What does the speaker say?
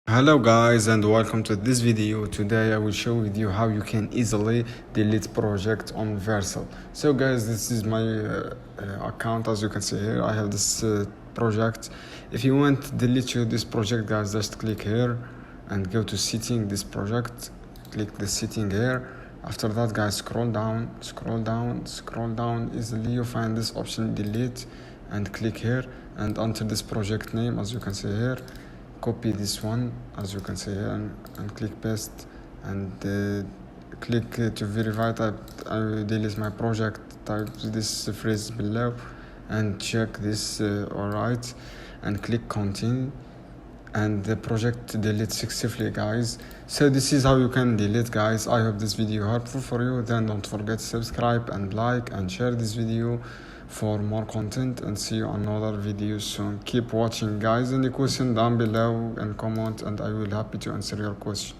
Hello guys and welcome to this video. Today I will show with you how you can easily delete project on Vercel. So guys, this is my account. As you can see here, I have this project. If you want to delete this project, guys, just click here and go to setting this project. Click the setting here. After that, guys, scroll down easily. You find this option delete and click here and enter this project name. As you can see here, copy this one, as you can see here, and click paste and click to verify that I will delete my project. Type this phrase below and check this alright, and click continue, and the project delete successfully, guys. So this is how you can delete, guys. I hope this video helpful for you. Then don't forget to subscribe and like and share this video for more content, and see you on another video soon. Keep watching, guys. Any question down below and comment, and I will happy to answer your question.